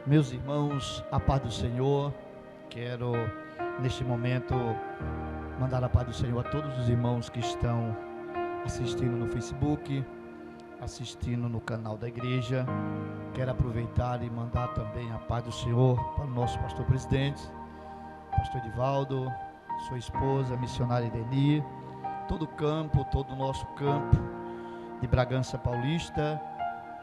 Meus irmãos, a paz do Senhor. Quero neste momento mandar a paz do Senhor a todos os irmãos que estão assistindo no Facebook, assistindo no canal da igreja. Quero aproveitar e mandar também a paz do Senhor para o nosso pastor presidente, pastor Edivaldo, sua esposa, a missionária Ideni, todo o nosso campo de Bragança Paulista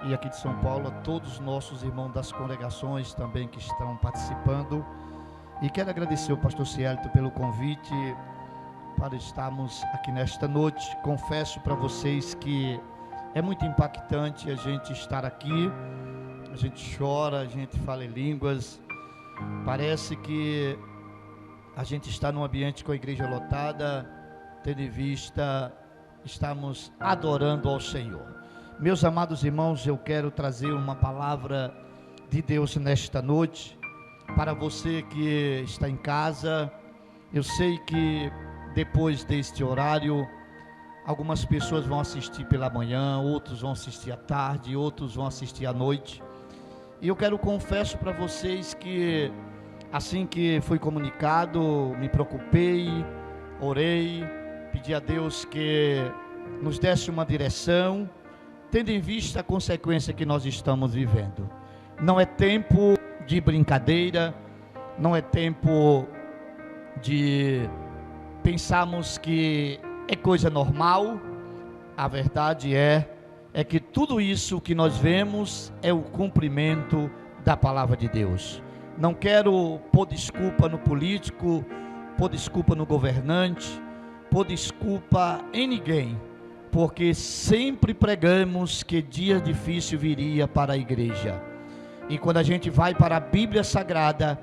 e aqui de São Paulo, a todos os nossos irmãos das congregações também que estão participando. E quero agradecer ao pastor Cielito pelo convite para estarmos aqui nesta noite. Confesso para vocês que é muito impactante a gente estar aqui. A gente chora, a gente fala em línguas. Parece que a gente está num ambiente com a igreja lotada, tendo em vista, estamos adorando ao Senhor. Meus amados irmãos, eu quero trazer uma palavra de Deus nesta noite, para você que está em casa. Eu sei que depois deste horário, algumas pessoas vão assistir pela manhã, outros vão assistir à tarde, outros vão assistir à noite. E eu confesso para vocês que, assim que foi comunicado, me preocupei, orei, pedi a Deus que nos desse uma direção, tendo em vista a consequência que nós estamos vivendo. Não é tempo de brincadeira, não é tempo de pensarmos que é coisa normal. A verdade é que tudo isso que nós vemos é o cumprimento da palavra de Deus. Não quero pôr desculpa no político, pôr desculpa no governante, pôr desculpa em ninguém, porque sempre pregamos que dia difícil viria para a igreja. E quando a gente vai para a Bíblia Sagrada,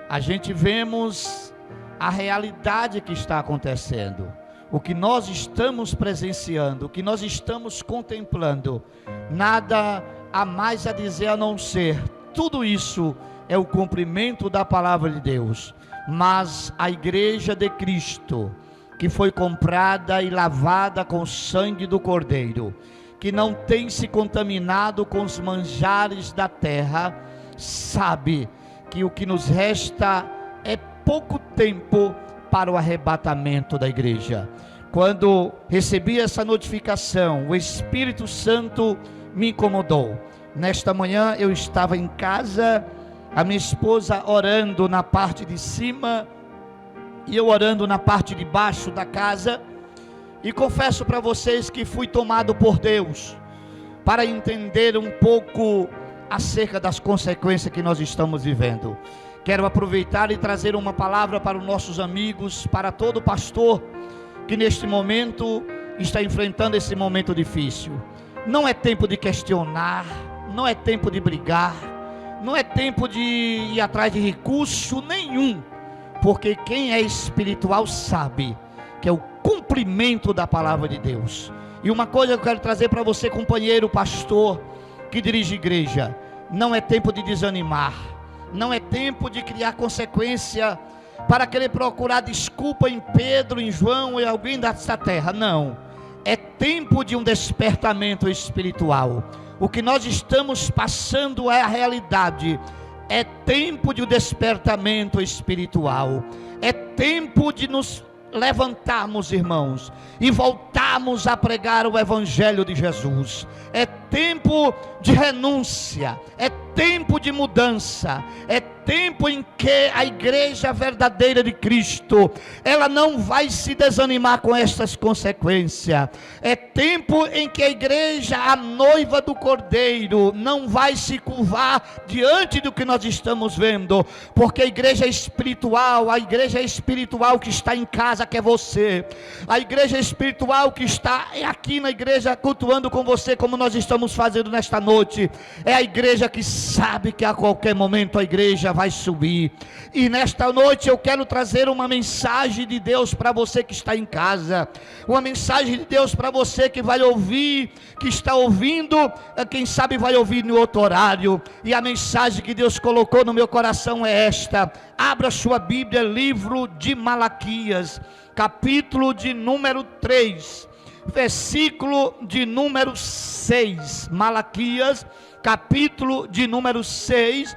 a gente vemos a realidade que está acontecendo, o que nós estamos presenciando, o que nós estamos contemplando. Nada há mais a dizer a não ser, tudo isso é o cumprimento da palavra de Deus. Mas a igreja de Cristo, que foi comprada e lavada com o sangue do Cordeiro, que não tem se contaminado com os manjares da terra, sabe que o que nos resta é pouco tempo para o arrebatamento da igreja. Quando recebi essa notificação, o Espírito Santo me incomodou. Nesta manhã eu estava em casa, a minha esposa orando na parte de cima e eu orando na parte de baixo da casa, e confesso para vocês que fui tomado por Deus para entender um pouco acerca das consequências que nós estamos vivendo. Quero aproveitar e trazer uma palavra para os nossos amigos, para todo pastor que neste momento está enfrentando esse momento difícil. Não é tempo de questionar, não é tempo de brigar, não é tempo de ir atrás de recurso nenhum, porque quem é espiritual sabe que é o cumprimento da palavra de Deus. E uma coisa eu quero trazer para você, companheiro pastor que dirige igreja: não é tempo de desanimar, não é tempo de criar consequência para querer procurar desculpa em Pedro, em João e alguém dessa terra. Não, é tempo de um despertamento espiritual. O que nós estamos passando é a realidade. É tempo de um despertamento espiritual. É tempo de nos levantarmos, irmãos, e voltarmos a pregar o Evangelho de Jesus. É tempo de renúncia, é tempo de mudança, é tempo em que a igreja verdadeira de Cristo, ela não vai se desanimar com estas consequências. É tempo em que a igreja, a noiva do Cordeiro, não vai se curvar diante do que nós estamos vendo, porque a igreja espiritual que está em casa, que é você, a igreja espiritual que está aqui na igreja cultuando com você, como nós estamos fazendo nesta noite, é a igreja que sabe que a qualquer momento a igreja vai subir. E nesta noite eu quero trazer uma mensagem de Deus para você que está em casa, uma mensagem de Deus para você que vai ouvir, que está ouvindo, quem sabe vai ouvir no outro horário. E a mensagem que Deus colocou no meu coração é esta. Abra sua Bíblia, livro de Malaquias, capítulo de número 3, versículo de número 6. Malaquias, capítulo de número 6,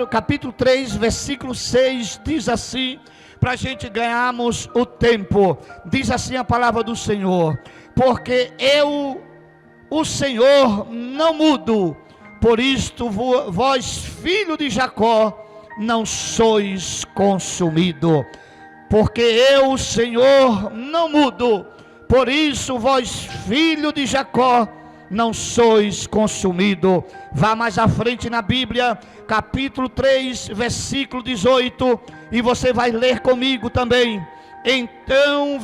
capítulo 3, versículo 6, diz assim, para a gente ganharmos o tempo. Diz assim a palavra do Senhor: porque eu, o Senhor, não mudo, por isto vós, filho de Jacó, não sois consumido. Porque eu, o Senhor, não mudo, por isso vós, filho de Jacó, não sois consumido. Vá mais à frente na Bíblia, capítulo 3, versículo 18, e você vai ler comigo também. Então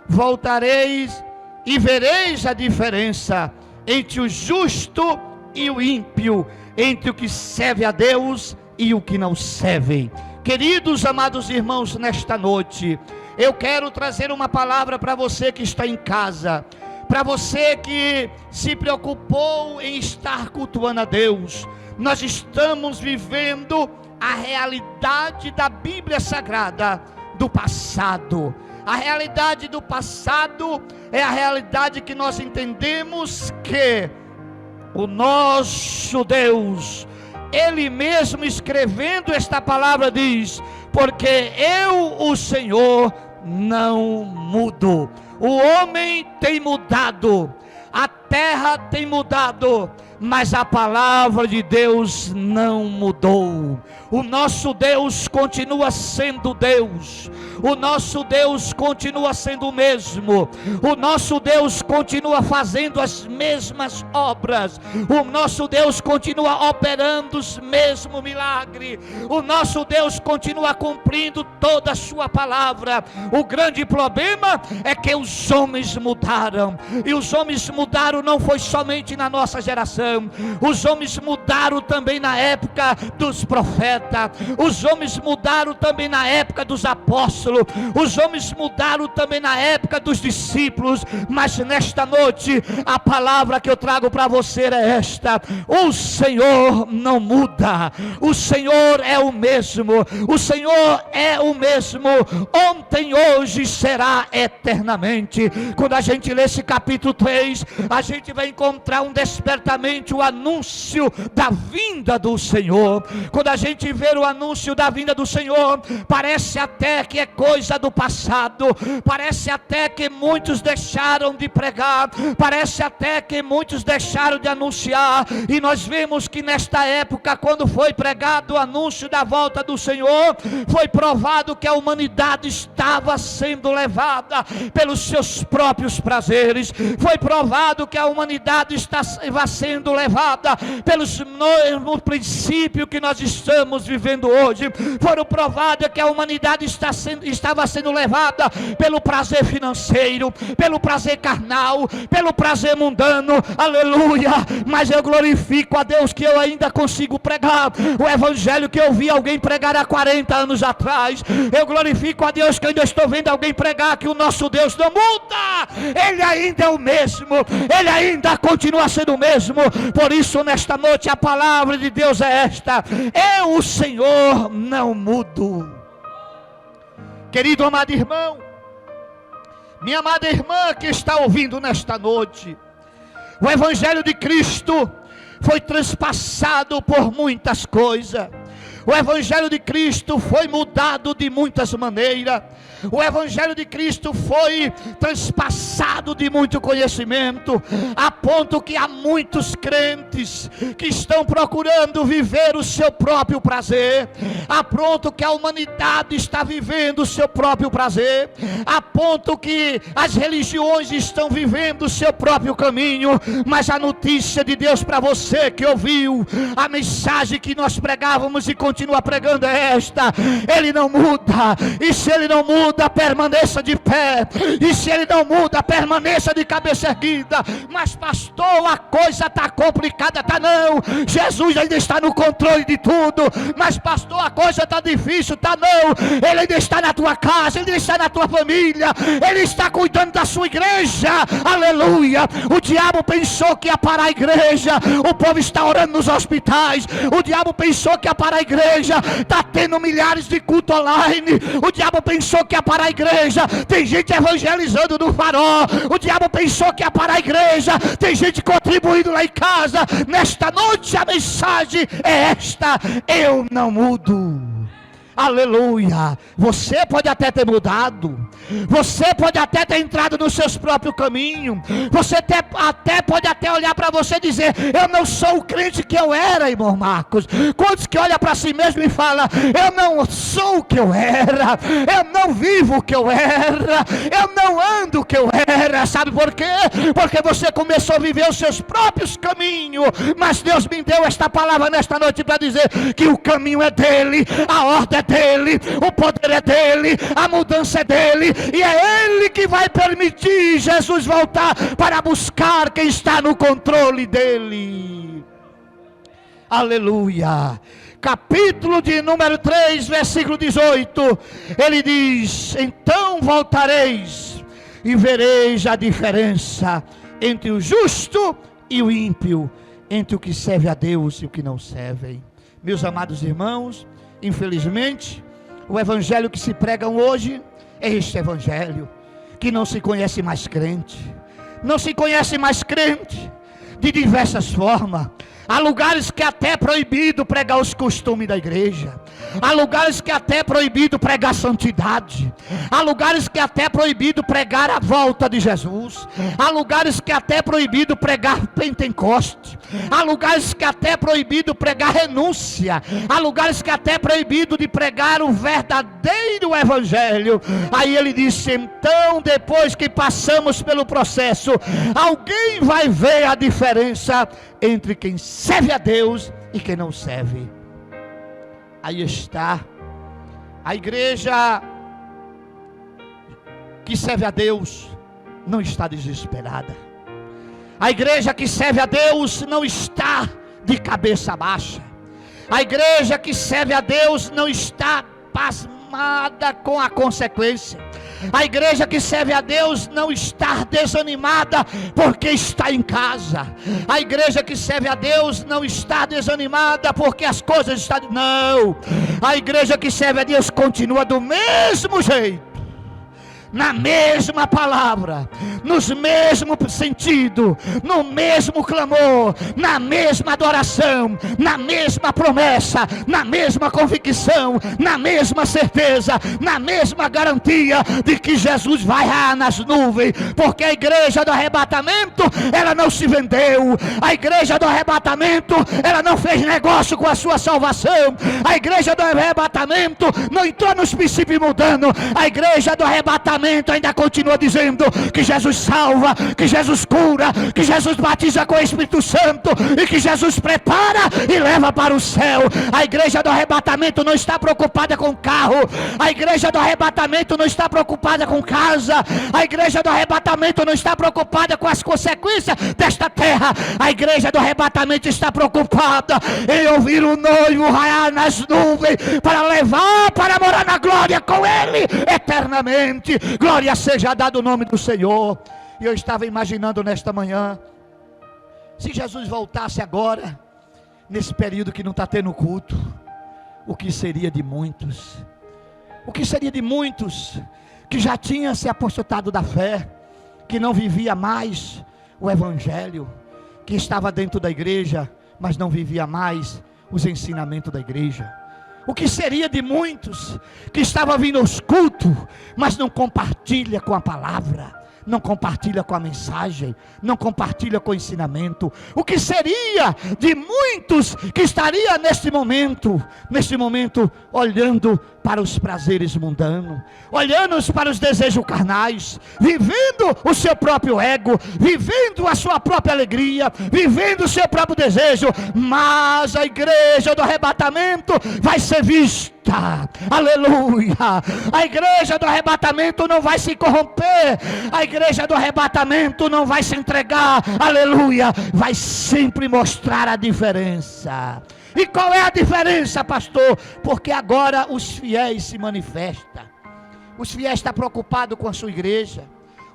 voltareis e vereis a diferença entre o justo e o ímpio, entre o que serve a Deus e o que não serve. Queridos, amados irmãos, nesta noite eu quero trazer uma palavra para você que está em casa, para você que se preocupou em estar cultuando a Deus. Nós estamos vivendo a realidade da Bíblia Sagrada do passado. A realidade do passado é a realidade que nós entendemos que o nosso Deus, Ele mesmo escrevendo esta palavra diz: porque eu, o Senhor, não mudo. O homem tem mudado, a terra tem mudado, mas a palavra de Deus não mudou. O nosso Deus continua sendo Deus. O nosso Deus continua sendo o mesmo. O nosso Deus continua fazendo as mesmas obras. O nosso Deus continua operando os mesmos milagres. O nosso Deus continua cumprindo toda a sua palavra. O grande problema é que os homens mudaram. E os homens mudaram não foi somente na nossa geração. Os homens mudaram também na época dos profetas. Os homens mudaram também na época dos apóstolos. Os homens mudaram também na época dos discípulos. Mas nesta noite a palavra que eu trago para você é esta: o Senhor não muda. O Senhor é o mesmo. O Senhor é o mesmo ontem, hoje, será eternamente. Quando a gente lê esse capítulo 3, a gente vai encontrar um despertamento, o anúncio da vinda do Senhor. Quando a gente vê o anúncio da vinda do Senhor, parece até que é coisa do passado, parece até que muitos deixaram de pregar, parece até que muitos deixaram de anunciar. E nós vemos que nesta época, quando foi pregado o anúncio da volta do Senhor, foi provado que a humanidade estava sendo levada pelos seus próprios prazeres. Foi provado que a humanidade estava sendo levada pelos princípios que nós estamos vivendo hoje. Foram provados que a humanidade estava sendo levada pelo prazer financeiro, pelo prazer carnal, pelo prazer mundano. Aleluia! Mas eu glorifico a Deus que eu ainda consigo pregar o evangelho que eu vi alguém pregar há 40 anos atrás. Eu glorifico a Deus que eu ainda estou vendo alguém pregar que o nosso Deus não muda. Ele ainda é o mesmo. Ele ainda continua sendo o mesmo. Por isso nesta noite a palavra de Deus é esta: eu, o Senhor, não mudo. Querido amado irmão, minha amada irmã que está ouvindo nesta noite, o evangelho de Cristo foi transpassado por muitas coisas. O evangelho de Cristo foi mudado de muitas maneiras. O evangelho de Cristo foi transpassado de muito conhecimento, a ponto que há muitos crentes que estão procurando viver o seu próprio prazer, a ponto que a humanidade está vivendo o seu próprio prazer, a ponto que as religiões estão vivendo o seu próprio caminho. Mas a notícia de Deus para você que ouviu a mensagem que nós pregávamos e continua pregando é esta: Ele não muda. E se Ele não muda, permaneça de pé. E se Ele não muda, permaneça de cabeça erguida. Mas pastor, a coisa está complicada. Tá não, Jesus ainda está no controle de tudo. Mas pastor, a coisa está difícil. Tá não, Ele ainda está na tua casa, Ele está na tua família, Ele está cuidando da sua igreja. Aleluia. O diabo pensou que ia parar a igreja. O povo está orando nos hospitais. O diabo pensou que ia parar a igreja. Está tendo milhares de cultos online. O diabo pensou que ia ia parar a igreja, tem gente evangelizando no farol. O diabo pensou que ia parar a igreja, tem gente contribuindo lá em casa. Nesta noite a mensagem é esta: eu não mudo. Aleluia. Você pode até ter mudado, você pode até ter entrado no seu próprio caminho, você até pode até olhar para você e dizer: eu não sou o crente que eu era, irmão Marcos. Quantos que olham para si mesmo e falam: eu não sou o que eu era, eu não vivo o que eu era, eu não ando o que eu era. Sabe por quê? Porque você começou a viver os seus próprios caminhos. Mas Deus me deu esta palavra nesta noite para dizer que o caminho é dele, a ordem é dele, o poder é dele, a mudança é dele, e é ele que vai permitir Jesus voltar para buscar quem está no controle dele. Aleluia. Capítulo de número 3, versículo 18, ele diz: então voltareis e vereis a diferença entre o justo e o ímpio, entre o que serve a Deus e o que não serve. Meus amados irmãos, infelizmente, o evangelho que se pregam hoje é este evangelho que não se conhece mais crente. Não se conhece mais crente de diversas formas. Há lugares que até é proibido pregar os costumes da igreja. Há lugares que até é proibido pregar santidade. Há lugares que até é proibido pregar a volta de Jesus. Há lugares que até é proibido pregar Pentecoste. Há lugares que até é proibido pregar renúncia. Há lugares que até é proibido de pregar o verdadeiro evangelho. Aí ele disse: então, depois que passamos pelo processo, alguém vai ver a diferença entre quem serve a Deus e quem não serve. Aí está a igreja que serve a Deus, não está desesperada. A igreja que serve a Deus não está de cabeça baixa. A igreja que serve a Deus não está pasmada com a consequência. A igreja que serve a Deus não está desanimada porque está em casa. A igreja que serve a Deus não está desanimada porque as coisas estão... Não, a igreja que serve a Deus continua do mesmo jeito, na mesma palavra, nos mesmo sentido, no mesmo clamor, na mesma adoração, na mesma promessa, na mesma convicção, na mesma certeza, na mesma garantia de que Jesus vai nas nuvens, porque a igreja do arrebatamento, ela não se vendeu. A igreja do arrebatamento, ela não fez negócio com a sua salvação. A igreja do arrebatamento não entrou nos princípios mudando. A igreja do arrebatamento ainda continua dizendo que Jesus salva, que Jesus cura, que Jesus batiza com o Espírito Santo e que Jesus prepara e leva para o céu. A igreja do arrebatamento não está preocupada com carro. A igreja do arrebatamento não está preocupada com casa. A igreja do arrebatamento não está preocupada com as consequências desta terra. A igreja do arrebatamento está preocupada em ouvir o noivo raiar nas nuvens para levar, para morar na glória com ele eternamente. Glória seja dado o nome do Senhor. E eu estava imaginando nesta manhã, se Jesus voltasse agora, nesse período que não está tendo culto, o que seria de muitos? O que seria de muitos que já tinham se apostatado da fé, que não vivia mais o evangelho, que estava dentro da igreja, mas não vivia mais os ensinamentos da igreja? O que seria de muitos que estavam vindo aos cultos, mas não compartilha com a palavra, não compartilha com a mensagem, não compartilha com o ensinamento? O que seria de muitos que estaria neste momento, olhando para os prazeres mundanos, olhando para os desejos carnais, vivendo o seu próprio ego, vivendo a sua própria alegria, vivendo o seu próprio desejo? Mas a igreja do arrebatamento vai ser vista. Aleluia. A igreja do arrebatamento não vai se corromper. A igreja do arrebatamento não vai se entregar. Aleluia. Vai sempre mostrar a diferença. E qual é a diferença, pastor? Porque agora os fiéis se manifestam. Os fiéis estão preocupados com a sua igreja.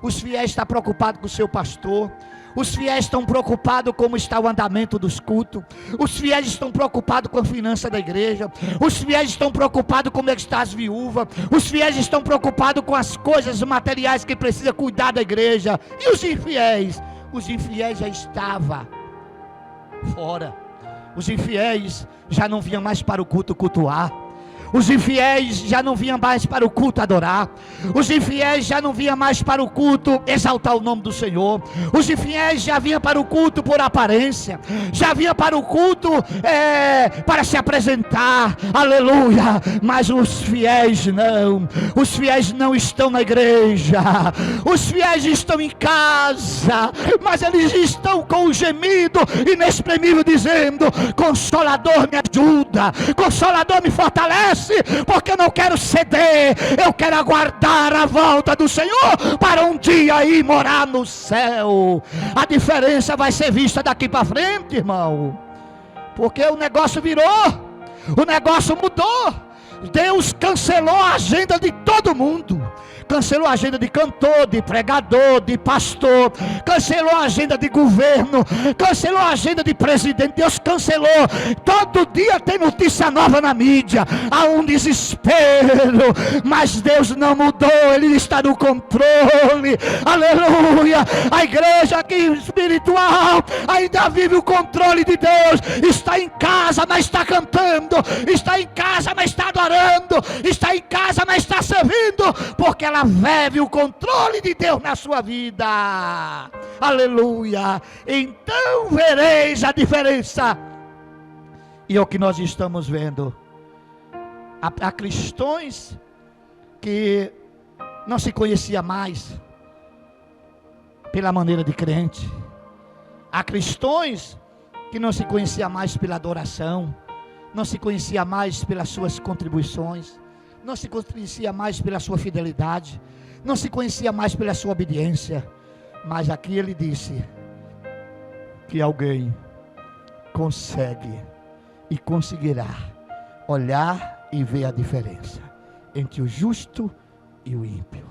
Os fiéis estão preocupados com o seu pastor. Os fiéis estão preocupados com como está o andamento dos cultos. Os fiéis estão preocupados com a finança da igreja. Os fiéis estão preocupados com como é que está as viúvas. Os fiéis estão preocupados com as coisas materiais que precisa cuidar da igreja. E os infiéis? Os infiéis já estavam fora. Os infiéis já não vinham mais para o culto cultuar. Os infiéis já não vinham mais para o culto adorar. Os infiéis já não vinham mais para o culto exaltar o nome do Senhor. Os infiéis já vinham para o culto por aparência. Já vinham para o culto para se apresentar. Aleluia. Mas os fiéis não. Os fiéis não estão na igreja. Os fiéis estão em casa. Mas eles estão com o gemido inexprimível dizendo: Consolador me ajuda. Consolador me fortalece. Porque eu não quero ceder, eu quero aguardar a volta do Senhor para um dia ir morar no céu. A diferença vai ser vista daqui para frente, irmão, porque o negócio virou, o negócio mudou. Deus cancelou a agenda de todo mundo. Cancelou a agenda de cantor, de pregador, de pastor. Cancelou a agenda de governo. Cancelou a agenda de presidente. Deus cancelou. Todo dia tem notícia nova na mídia. Há um desespero. Mas Deus não mudou. Ele está no controle. Aleluia. A igreja aqui espiritual ainda vive o controle de Deus. Está em casa, mas está cantando. Está em casa, mas está adorando. Está em casa, mas está servindo. Porque ela vive o controle de Deus na sua vida. Aleluia. Então vereis a diferença. E é o que nós estamos vendo. Há cristãos que não se conhecia mais pela maneira de crente. Há cristãos que não se conhecia mais pela adoração, não se conhecia mais pelas suas contribuições, não se conhecia mais pela sua fidelidade, não se conhecia mais pela sua obediência. Mas aqui ele disse que alguém consegue e conseguirá olhar e ver a diferença entre o justo e o ímpio,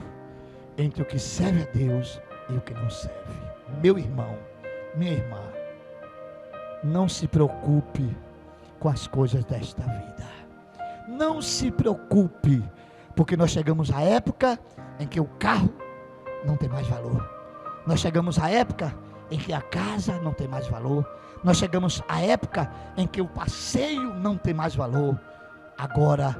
entre o que serve a Deus e o que não serve. Meu irmão, minha irmã, não se preocupe com as coisas desta vida. Não se preocupe, porque nós chegamos à época em que o carro não tem mais valor. Nós chegamos à época em que a casa não tem mais valor. Nós chegamos à época em que o passeio não tem mais valor. Agora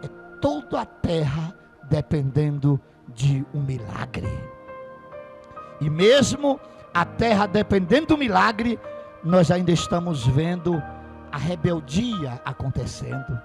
é toda a terra dependendo de um milagre. E mesmo a terra dependendo do milagre, nós ainda estamos vendo a rebeldia acontecendo,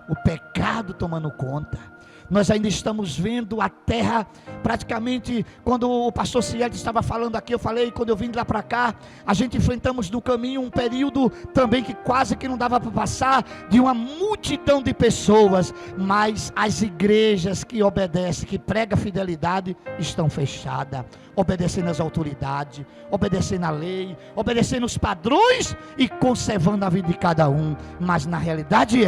o pecado tomando conta. Nós ainda estamos vendo a terra praticamente, quando o pastor Ciel estava falando aqui, eu falei, quando eu vim de lá para cá, a gente enfrentamos no caminho um período também que quase que não dava para passar, de uma multidão de pessoas, mas as igrejas que obedecem, que pregam fidelidade, estão fechadas, obedecendo às autoridades, obedecendo à lei, obedecendo os padrões e conservando a vida de cada um. Mas na realidade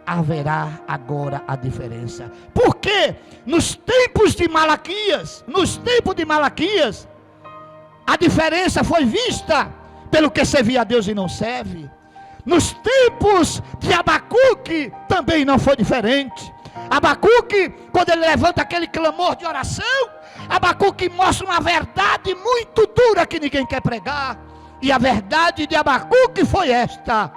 haverá agora a diferença. Porque nos tempos de Malaquias, a diferença foi vista pelo que servia a Deus e não serve. Nos tempos de Abacuque também não foi diferente. Abacuque, quando ele levanta aquele clamor de oração, Abacuque mostra uma verdade muito dura que ninguém quer pregar. E a verdade de Abacuque foi esta.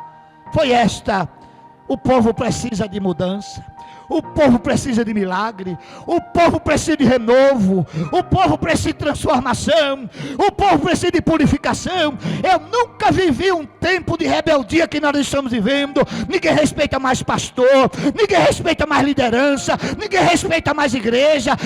O povo precisa de mudança. O povo precisa de milagre. O povo precisa de renovo. O povo precisa de transformação. O povo precisa de purificação. Eu nunca vivi um tempo de rebeldia que nós estamos vivendo. Ninguém respeita mais pastor. Ninguém respeita mais liderança. Ninguém respeita mais igreja.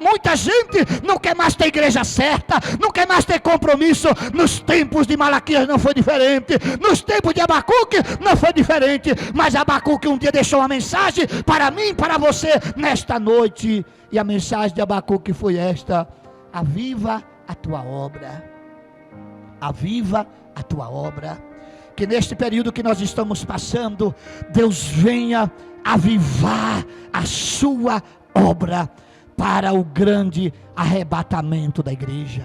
Muita gente não quer mais ter igreja certa. Não quer mais ter compromisso. Nos tempos de Malaquias não foi diferente. Nos tempos de Abacuque não foi diferente. Mas Abacuque um dia deixou uma mensagem para mim, para você, nesta noite. E a mensagem de Abacuque foi esta: aviva a tua obra. Aviva a tua obra. Que neste período que nós estamos passando, Deus venha avivar a sua obra para o grande arrebatamento da igreja.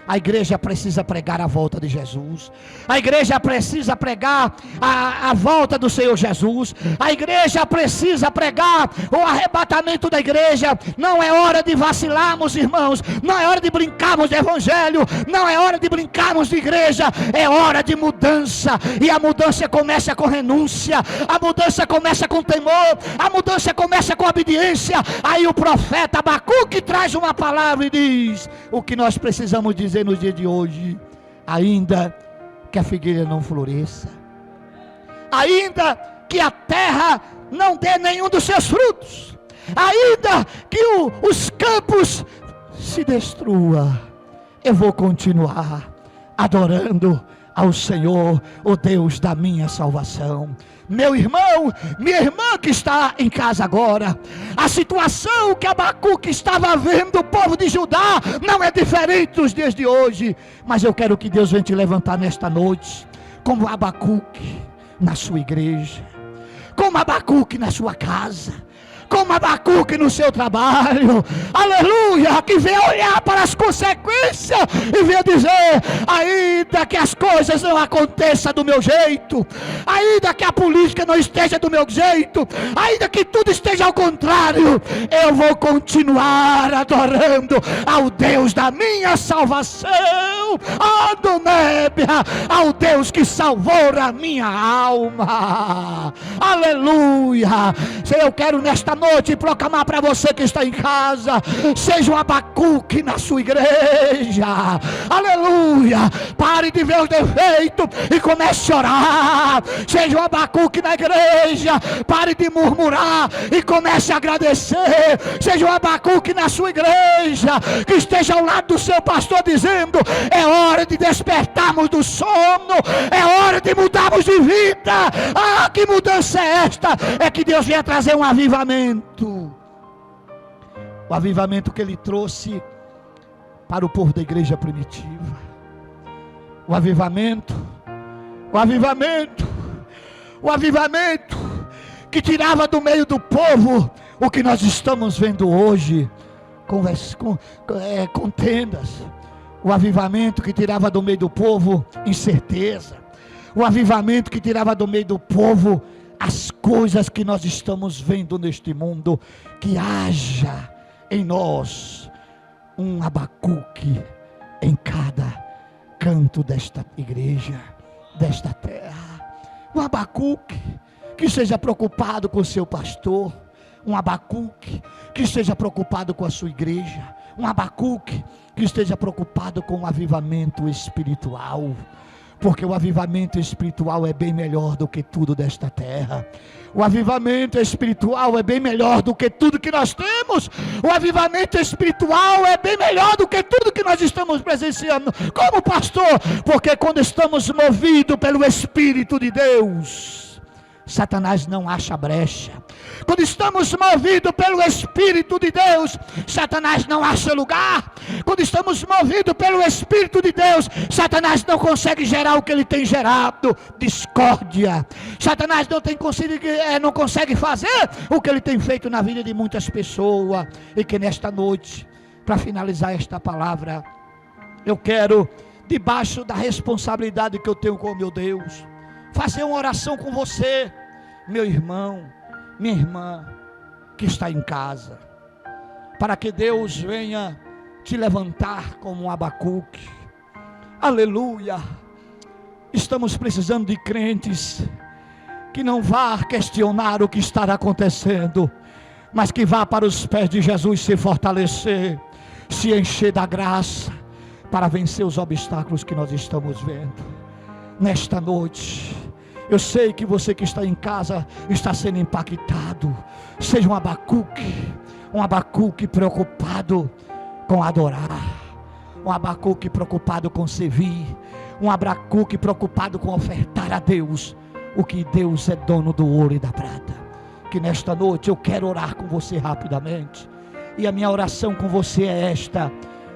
A igreja precisa pregar a volta de Jesus. A igreja precisa pregar a volta do Senhor Jesus. A igreja precisa pregar o arrebatamento da igreja. Não é hora de vacilarmos, irmãos. Não é hora de brincarmos de evangelho. Não é hora de brincarmos de igreja. É hora de mudança. E a mudança começa com renúncia. A mudança começa com temor. A mudança começa com obediência. Aí o profeta Abacuque traz uma palavra e diz o que nós precisamos dizer nos dias de hoje: ainda que a figueira não floresça, ainda que a terra não dê nenhum dos seus frutos, ainda que os campos se destrua, eu vou continuar adorando ao Senhor, o Deus da minha salvação. Meu irmão, minha irmã que está em casa agora, a situação que Abacuque estava vendo o povo de Judá não é diferente dos dias de hoje, mas eu quero que Deus venha te levantar nesta noite, como Abacuque na sua igreja, como Abacuque na sua casa, como Abacuque no seu trabalho, aleluia, que venha olhar para as consequências e venha dizer: ainda que as coisas não aconteçam do meu jeito, ainda que a política não esteja do meu jeito, ainda que tudo esteja ao contrário, eu vou continuar adorando ao Deus da minha salvação, Adonébia, ao Deus que salvou a minha alma, aleluia. Eu quero nesta noite proclamar para você que está em casa: seja um Abacuque na sua igreja, aleluia. Pare de ver os defeitos e comece a orar. Seja um Abacuque na igreja, pare de murmurar e comece a agradecer. Seja um Abacuque na sua igreja, que esteja ao lado do seu pastor dizendo: é hora de despertarmos do sono, é hora de mudarmos de vida. Ah, que mudança é esta? É que Deus venha trazer um avivamento. O avivamento que Ele trouxe para o povo da igreja primitiva. O avivamento que tirava do meio do povo o que nós estamos vendo hoje, contendas. O avivamento que tirava do meio do povo incerteza. O avivamento que tirava do meio do povo as coisas que nós estamos vendo neste mundo. Que haja em nós um Abacuque em cada canto desta igreja, desta terra. Um Abacuque que seja preocupado com o seu pastor, um Abacuque que esteja preocupado com a sua igreja, um Abacuque que esteja preocupado com o avivamento espiritual, porque o avivamento espiritual é bem melhor do que tudo desta terra. O avivamento espiritual é bem melhor do que tudo que nós temos. O avivamento espiritual é bem melhor do que tudo que nós estamos presenciando como pastor, porque quando estamos movidos pelo Espírito de Deus, Satanás não acha brecha. Quando estamos movidos pelo Espírito de Deus, Satanás não acha lugar. Quando estamos movidos pelo Espírito de Deus, Satanás não consegue gerar o que ele tem gerado: discórdia. Satanás não consegue fazer o que ele tem feito na vida de muitas pessoas. E que nesta noite, para finalizar esta palavra, eu quero, debaixo da responsabilidade que eu tenho com o meu Deus, fazer uma oração com você, meu irmão, minha irmã, que está em casa, para que Deus venha te levantar como um Abacuque. Aleluia. Estamos precisando de crentes que não vá questionar o que está acontecendo, mas que vá para os pés de Jesus se fortalecer, se encher da graça, para vencer os obstáculos que nós estamos vendo. Nesta noite, eu sei que você que está em casa está sendo impactado. Seja um Abacuque preocupado com adorar, um Abacuque preocupado com servir, um Abacuque preocupado com ofertar a Deus o que Deus é dono do ouro e da prata. Que nesta noite eu quero orar com você rapidamente, e a minha oração com você é esta: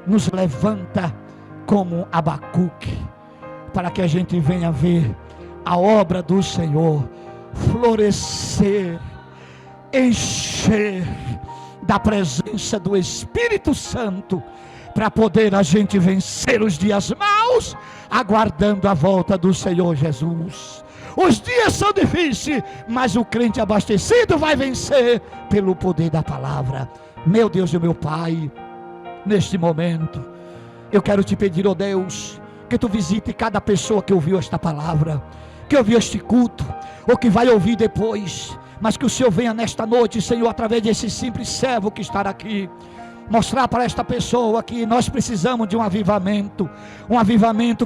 nos levanta como Abacuque, para que a gente venha ver a obra do Senhor florescer, encher da presença do Espírito Santo, para poder a gente vencer os dias maus, aguardando a volta do Senhor Jesus. Os dias são difíceis, mas o crente abastecido vai vencer pelo poder da palavra. Meu Deus e meu Pai, neste momento, eu quero te pedir, ó Deus, que tu visite cada pessoa que ouviu esta palavra, que ouviu este culto, ou que vai ouvir depois, mas que o Senhor venha nesta noite, Senhor, através desse simples servo que está aqui, mostrar para esta pessoa que nós precisamos de um avivamento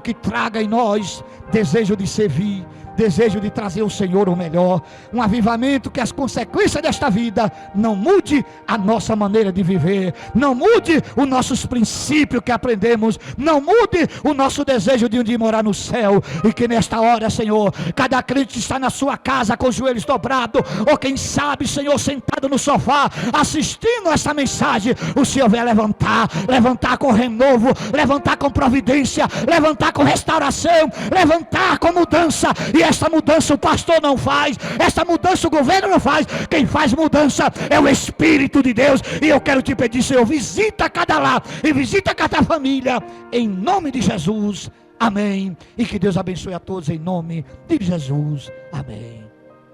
que traga em nós desejo de servir, desejo de trazer ao Senhor o melhor, um avivamento que as consequências desta vida não mude a nossa maneira de viver, não mude os nossos princípios que aprendemos, não mude o nosso desejo de um dia morar no céu, e que nesta hora, Senhor, cada crente está na sua casa com os joelhos dobrados, ou quem sabe, Senhor, sentado no sofá, assistindo essa mensagem, o Senhor vai levantar com renovo, levantar com providência, levantar com restauração, levantar com mudança. E essa mudança o pastor não faz, essa mudança o governo não faz, quem faz mudança é o Espírito de Deus. E eu quero te pedir, Senhor, visita cada lar e visita cada família, em nome de Jesus, amém. E que Deus abençoe a todos em nome de Jesus, amém.